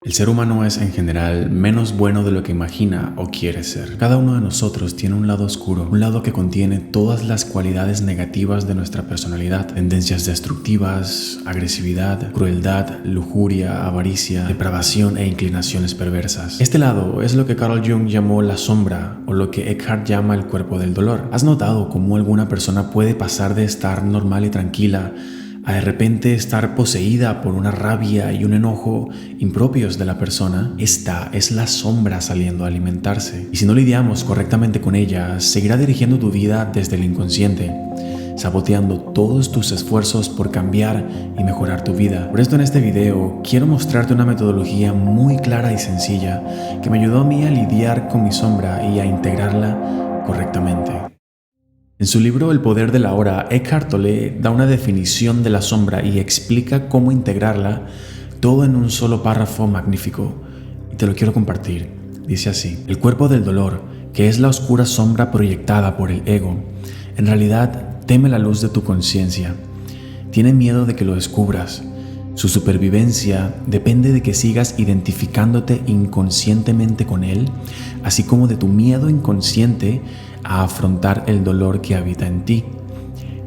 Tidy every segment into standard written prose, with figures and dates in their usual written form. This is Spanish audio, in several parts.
El ser humano es en general menos bueno de lo que imagina o quiere ser. Cada uno de nosotros tiene un lado oscuro, un lado que contiene todas las cualidades negativas de nuestra personalidad, tendencias destructivas, agresividad, crueldad, lujuria, avaricia, depravación e inclinaciones perversas. Este lado es lo que Carl Jung llamó la sombra o lo que Eckhart llama el cuerpo del dolor. ¿Has notado cómo alguna persona puede pasar de estar normal y tranquila a de repente estar poseída por una rabia y un enojo impropios de la persona? Esta es la sombra saliendo a alimentarse. Y si no lidiamos correctamente con ella, seguirá dirigiendo tu vida desde el inconsciente, saboteando todos tus esfuerzos por cambiar y mejorar tu vida. Por esto en este video quiero mostrarte una metodología muy clara y sencilla que me ayudó a mí a lidiar con mi sombra y a integrarla correctamente. En su libro El poder de la hora, Eckhart Tolle da una definición de la sombra y explica cómo integrarla todo en un solo párrafo magnífico, y te lo quiero compartir. Dice así: el cuerpo del dolor, que es la oscura sombra proyectada por el ego, en realidad teme la luz de tu conciencia. Tiene miedo de que lo descubras. Su supervivencia depende de que sigas identificándote inconscientemente con él, así como de tu miedo inconsciente a afrontar el dolor que habita en ti.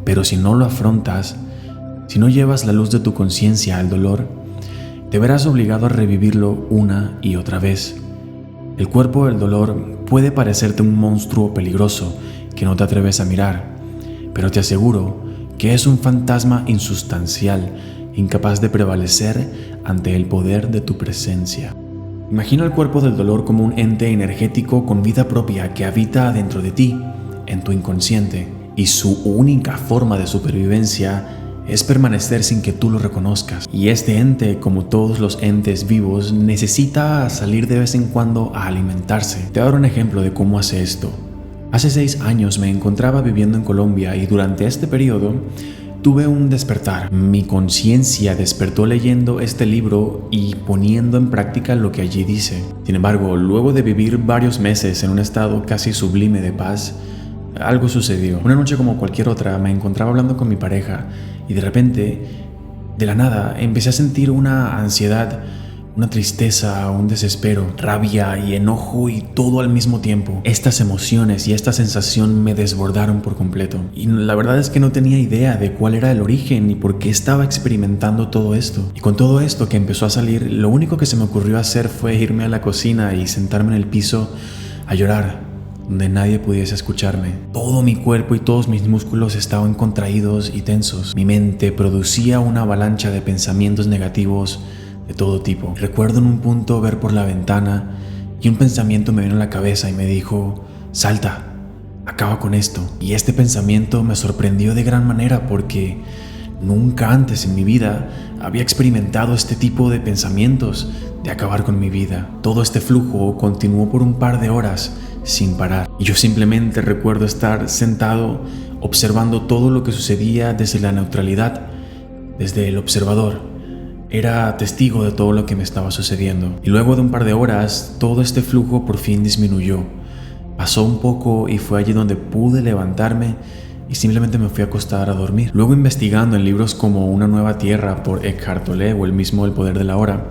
Pero si no lo afrontas, si no llevas la luz de tu conciencia al dolor, te verás obligado a revivirlo una y otra vez. El cuerpo del dolor puede parecerte un monstruo peligroso que no te atreves a mirar, pero te aseguro que es un fantasma insustancial, incapaz de prevalecer ante el poder de tu presencia. Imagina el cuerpo del dolor como un ente energético con vida propia que habita dentro de ti, en tu inconsciente, y su única forma de supervivencia es permanecer sin que tú lo reconozcas. Y este ente, como todos los entes vivos, necesita salir de vez en cuando a alimentarse. Te voy a dar un ejemplo de cómo hace esto. Hace 6 años me encontraba viviendo en Colombia y durante este periodo tuve un despertar. Mi conciencia despertó leyendo este libro y poniendo en práctica lo que allí dice. Sin embargo, luego de vivir varios meses en un estado casi sublime de paz, algo sucedió. Una noche como cualquier otra, me encontraba hablando con mi pareja y de repente, de la nada, empecé a sentir una ansiedad, una tristeza, un desespero, rabia y enojo y todo al mismo tiempo. Estas emociones y esta sensación me desbordaron por completo. Y la verdad es que no tenía idea de cuál era el origen ni por qué estaba experimentando todo esto. Y con todo esto que empezó a salir, lo único que se me ocurrió hacer fue irme a la cocina y sentarme en el piso a llorar, donde nadie pudiese escucharme. Todo mi cuerpo y todos mis músculos estaban contraídos y tensos. Mi mente producía una avalancha de pensamientos negativos de todo tipo. Recuerdo en un punto ver por la ventana y un pensamiento me vino a la cabeza y me dijo: salta, acaba con esto. Y este pensamiento me sorprendió de gran manera porque nunca antes en mi vida había experimentado este tipo de pensamientos de acabar con mi vida. Todo este flujo continuó por un par de horas sin parar y yo simplemente recuerdo estar sentado observando todo lo que sucedía desde la neutralidad, desde el observador. Era testigo de todo lo que me estaba sucediendo. Y luego de un par de horas, todo este flujo por fin disminuyó. Pasó un poco y fue allí donde pude levantarme y simplemente me fui a acostar a dormir. Luego, investigando en libros como Una nueva tierra por Eckhart Tolle o el mismo El poder de la hora,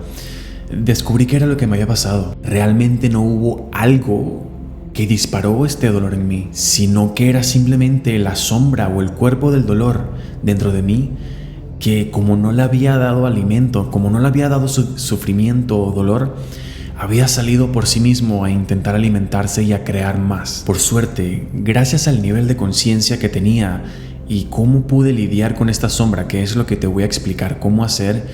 descubrí que era lo que me había pasado. Realmente no hubo algo que disparó este dolor en mí, sino que era simplemente la sombra o el cuerpo del dolor dentro de mí, que como no le había dado alimento, como no le había dado sufrimiento o dolor, había salido por sí mismo a intentar alimentarse y a crear más. Por suerte, gracias al nivel de conciencia que tenía y cómo pude lidiar con esta sombra, que es lo que te voy a explicar cómo hacer,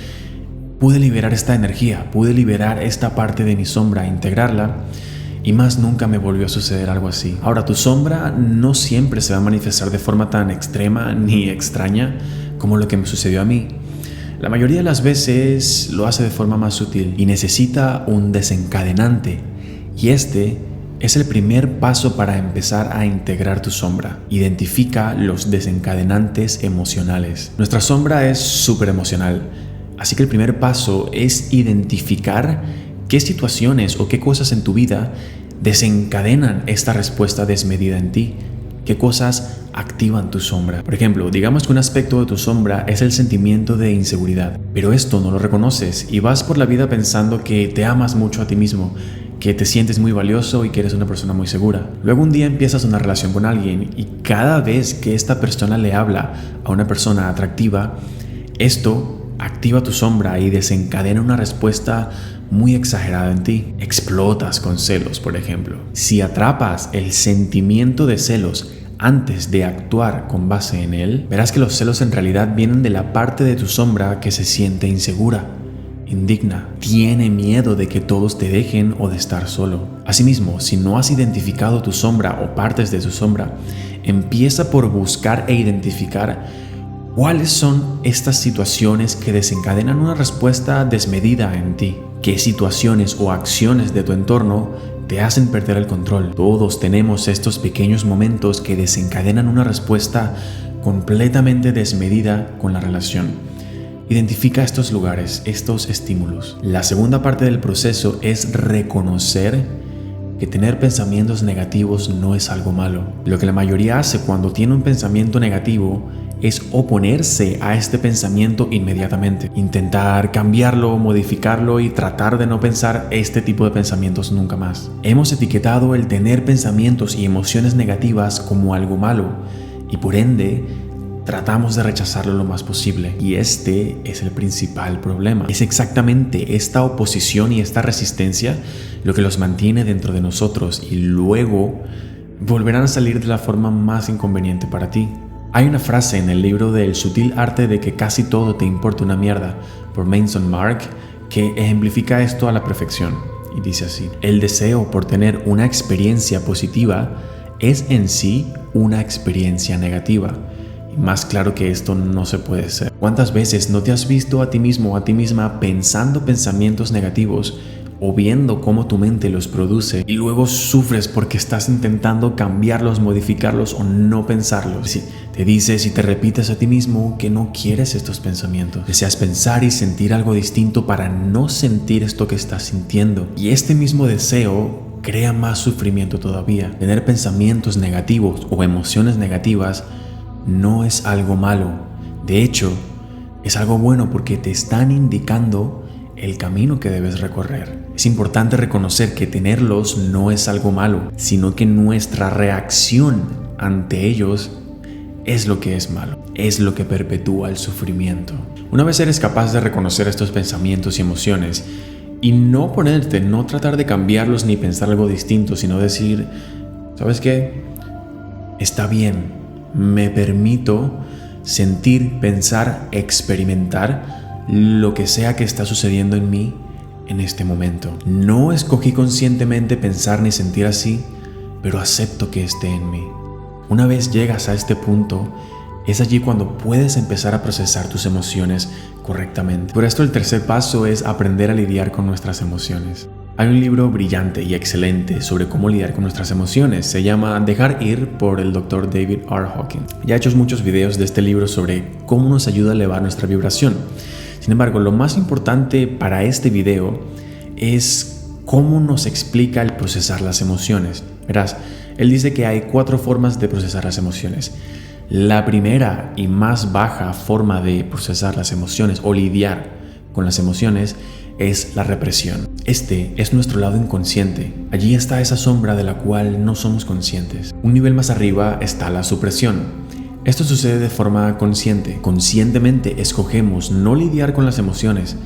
pude liberar esta energía, pude liberar esta parte de mi sombra, integrarla, y más nunca me volvió a suceder algo así. Ahora, tu sombra no siempre se va a manifestar de forma tan extrema ni extraña como lo que me sucedió a mí. La mayoría de las veces lo hace de forma más sutil y necesita un desencadenante. Y este es el primer paso para empezar a integrar tu sombra. Identifica los desencadenantes emocionales. Nuestra sombra es súper emocional, así que el primer paso es identificar qué situaciones o qué cosas en tu vida desencadenan esta respuesta desmedida en ti. ¿Qué cosas activan tu sombra? Por ejemplo, digamos que un aspecto de tu sombra es el sentimiento de inseguridad, pero esto no lo reconoces y vas por la vida pensando que te amas mucho a ti mismo, que te sientes muy valioso y que eres una persona muy segura. Luego un día empiezas una relación con alguien y cada vez que esta persona le habla a una persona atractiva, esto activa tu sombra y desencadena una respuesta muy exagerada en ti. Explotas con celos, por ejemplo. Si atrapas el sentimiento de celos antes de actuar con base en él, verás que los celos en realidad vienen de la parte de tu sombra que se siente insegura, indigna, tiene miedo de que todos te dejen o de estar solo. Asimismo, si no has identificado tu sombra o partes de tu sombra, empieza por buscar e identificar cuáles son estas situaciones que desencadenan una respuesta desmedida en ti. ¿Qué situaciones o acciones de tu entorno te hacen perder el control? Todos tenemos estos pequeños momentos que desencadenan una respuesta completamente desmedida con la relación. Identifica estos lugares, estos estímulos. La segunda parte del proceso es reconocer que tener pensamientos negativos no es algo malo. Lo que la mayoría hace cuando tiene un pensamiento negativo es oponerse a este pensamiento inmediatamente. Intentar cambiarlo, modificarlo y tratar de no pensar este tipo de pensamientos nunca más. Hemos etiquetado el tener pensamientos y emociones negativas como algo malo y por ende tratamos de rechazarlo lo más posible. Y este es el principal problema. Es exactamente esta oposición y esta resistencia lo que los mantiene dentro de nosotros y luego volverán a salir de la forma más inconveniente para ti. Hay una frase en el libro de El sutil arte de que casi todo te importa una mierda por Manson Mark que ejemplifica esto a la perfección y dice así: el deseo por tener una experiencia positiva es en sí una experiencia negativa. Y más claro que esto no se puede ser. ¿Cuántas veces no te has visto a ti mismo o a ti misma pensando pensamientos negativos o viendo cómo tu mente los produce y luego sufres porque estás intentando cambiarlos, modificarlos o no pensarlos? Sí, te dices y te repites a ti mismo que no quieres estos pensamientos. Deseas pensar y sentir algo distinto para no sentir esto que estás sintiendo. Y este mismo deseo crea más sufrimiento todavía. Tener pensamientos negativos o emociones negativas no es algo malo. De hecho, es algo bueno porque te están indicando el camino que debes recorrer. Es importante reconocer que tenerlos no es algo malo, sino que nuestra reacción ante ellos es lo que es malo, es lo que perpetúa el sufrimiento. Una vez eres capaz de reconocer estos pensamientos y emociones y no tratar de cambiarlos ni pensar algo distinto, sino decir, ¿sabes qué? Está bien, me permito sentir, pensar, experimentar lo que sea que está sucediendo en mí en este momento. No escogí conscientemente pensar ni sentir así, pero acepto que esté en mí. Una vez llegas a este punto, es allí cuando puedes empezar a procesar tus emociones correctamente. Por esto el tercer paso es aprender a lidiar con nuestras emociones. Hay un libro brillante y excelente sobre cómo lidiar con nuestras emociones. Se llama Dejar ir por el Dr. David R. Hawkins. Ya he hecho muchos videos de este libro sobre cómo nos ayuda a elevar nuestra vibración. Sin embargo, lo más importante para este video es cómo nos explica el procesar las emociones. Verás, él dice que hay 4 formas de procesar las emociones. La primera y más baja forma de procesar las emociones o lidiar con las emociones es la represión. Este es nuestro lado inconsciente. Allí está esa sombra de la cual no somos conscientes. Un nivel más arriba está la supresión. Esto sucede de forma consciente. Conscientemente escogemos no lidiar con las emociones,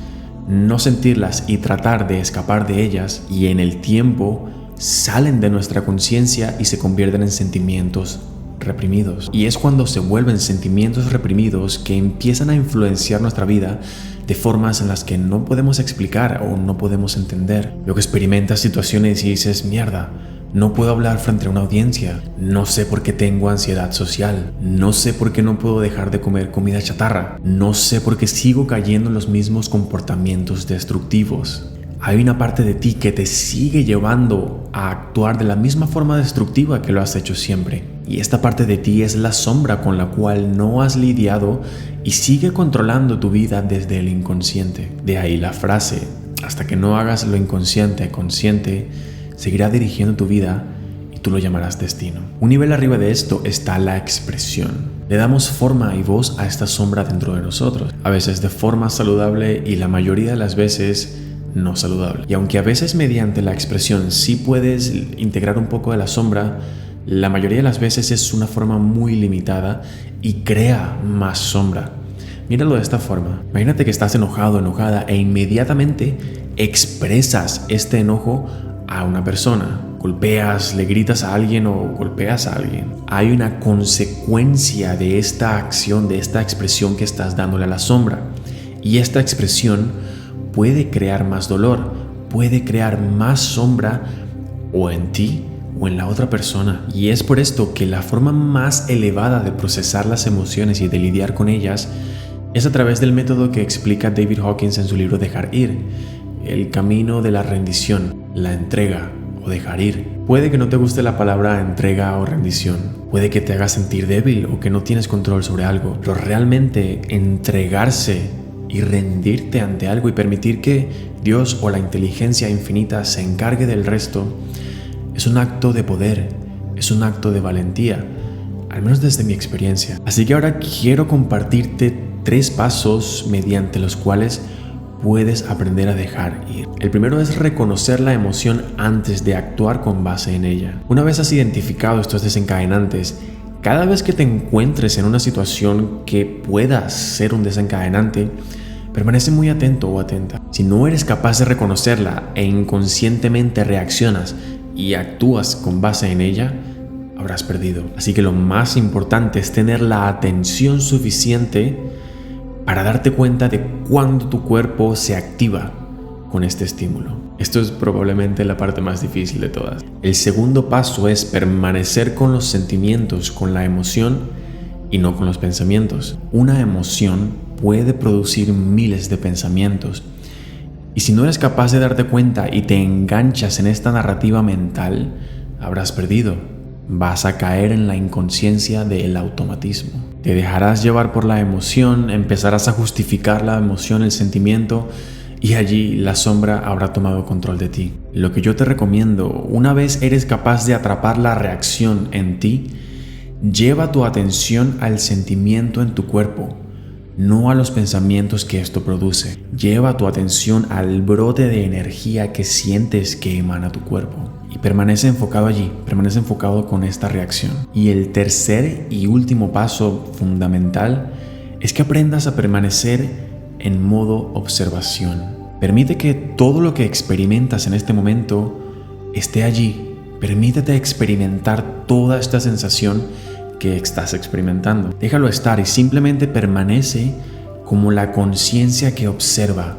no sentirlas y tratar de escapar de ellas, y en el tiempo salen de nuestra conciencia y se convierten en sentimientos reprimidos. Y es cuando se vuelven sentimientos reprimidos que empiezan a influenciar nuestra vida de formas en las que no podemos explicar o no podemos entender. Luego experimentas situaciones y dices, mierda, no puedo hablar frente a una audiencia, no sé por qué tengo ansiedad social, no sé por qué no puedo dejar de comer comida chatarra, no sé por qué sigo cayendo en los mismos comportamientos destructivos. Hay una parte de ti que te sigue llevando a actuar de la misma forma destructiva que lo has hecho siempre. Y esta parte de ti es la sombra con la cual no has lidiado y sigue controlando tu vida desde el inconsciente. De ahí la frase, hasta que no hagas lo inconsciente consciente, seguirá dirigiendo tu vida y y tú lo llamarás destino. Un nivel arriba de esto está la expresión. Le damos forma y voz a esta sombra dentro de nosotros, a veces de forma saludable y la mayoría de las veces no saludable. Y aunque a veces mediante la expresión sí puedes integrar un poco de la sombra, la mayoría de las veces es una forma muy limitada y crea más sombra. Míralo de esta forma. Imagínate que estás enojado, enojada e inmediatamente expresas este enojo a una persona. Golpeas, le gritas a alguien o golpeas a alguien. Hay una consecuencia de esta acción, de esta expresión que estás dándole a la sombra. Y esta expresión puede crear más dolor, puede crear más sombra o en ti o en la otra persona. Y es por esto que la forma más elevada de procesar las emociones y de lidiar con ellas es a través del método que explica David Hawkins en su libro Dejar Ir, el camino de la rendición, la entrega o dejar ir. Puede que no te guste la palabra entrega o rendición, puede que te haga sentir débil o que no tienes control sobre algo, pero realmente entregarse y rendirte ante algo y permitir que Dios o la inteligencia infinita se encargue del resto es un acto de poder, es un acto de valentía, al menos desde mi experiencia. Así que ahora quiero compartirte 3 pasos mediante los cuales puedes aprender a dejar ir. El primero es reconocer la emoción antes de actuar con base en ella. Una vez has identificado estos desencadenantes, cada vez que te encuentres en una situación que pueda ser un desencadenante, permanece muy atento o atenta. Si no eres capaz de reconocerla e inconscientemente reaccionas y actúas con base en ella, habrás perdido. Así que lo más importante es tener la atención suficiente para darte cuenta de cuándo tu cuerpo se activa con este estímulo. Esto es probablemente la parte más difícil de todas. El segundo paso es permanecer con los sentimientos, con la emoción y no con los pensamientos. Una emoción puede producir miles de pensamientos. Y si no eres capaz de darte cuenta y te enganchas en esta narrativa mental, habrás perdido. Vas a caer en la inconsciencia del automatismo. Te dejarás llevar por la emoción, empezarás a justificar la emoción, el sentimiento, y allí la sombra habrá tomado control de ti. Lo que yo te recomiendo, una vez eres capaz de atrapar la reacción en ti, lleva tu atención al sentimiento en tu cuerpo, no a los pensamientos que esto produce. Lleva tu atención al brote de energía que sientes que emana tu cuerpo. Y permanece enfocado allí, permanece enfocado con esta reacción. Y el tercer y último paso fundamental es que aprendas a permanecer en modo observación. Permite que todo lo que experimentas en este momento esté allí. Permítete experimentar toda esta sensación que estás experimentando. Déjalo estar y simplemente permanece como la conciencia que observa,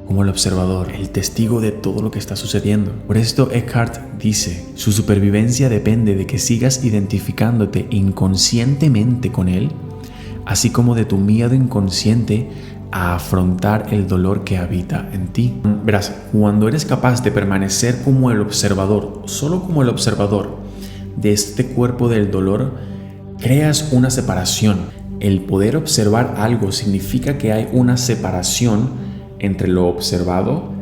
como el observador, el testigo de todo lo que está sucediendo. Por esto Eckhart dice, su supervivencia depende de que sigas identificándote inconscientemente con él, así como de tu miedo inconsciente a afrontar el dolor que habita en ti. Verás, cuando eres capaz de permanecer como el observador, solo como el observador de este cuerpo del dolor, creas una separación. El poder observar algo significa que hay una separación entre lo observado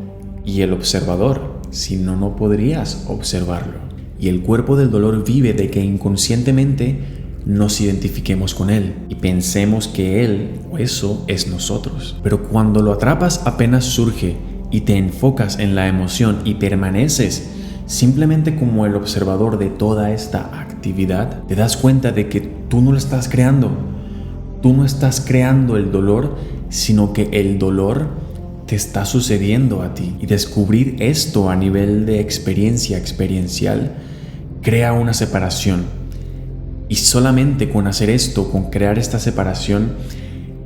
y el observador. Si no, no podrías observarlo. Y el cuerpo del dolor vive de que inconscientemente nos identifiquemos con él y pensemos que él o eso es nosotros. Pero cuando lo atrapas apenas surge y te enfocas en la emoción y permaneces simplemente como el observador de toda esta actividad, te das cuenta de que tú no lo estás creando. Tú no estás creando el dolor, sino que el dolor te está sucediendo a ti. Y descubrir esto a nivel de experiencia experiencial crea una separación. Y solamente con hacer esto, con crear esta separación,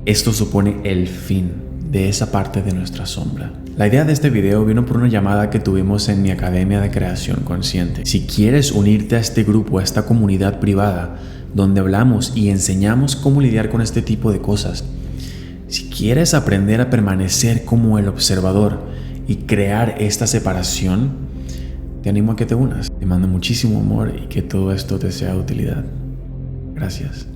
esto supone el fin de esa parte de nuestra sombra. La idea de este video vino por una llamada que tuvimos en mi Academia de Creación Consciente. Si quieres unirte a este grupo, a esta comunidad privada, donde hablamos y enseñamos cómo lidiar con este tipo de cosas, si quieres aprender a permanecer como el observador y crear esta separación, te animo a que te unas. Te mando muchísimo amor y que todo esto te sea de utilidad. Gracias.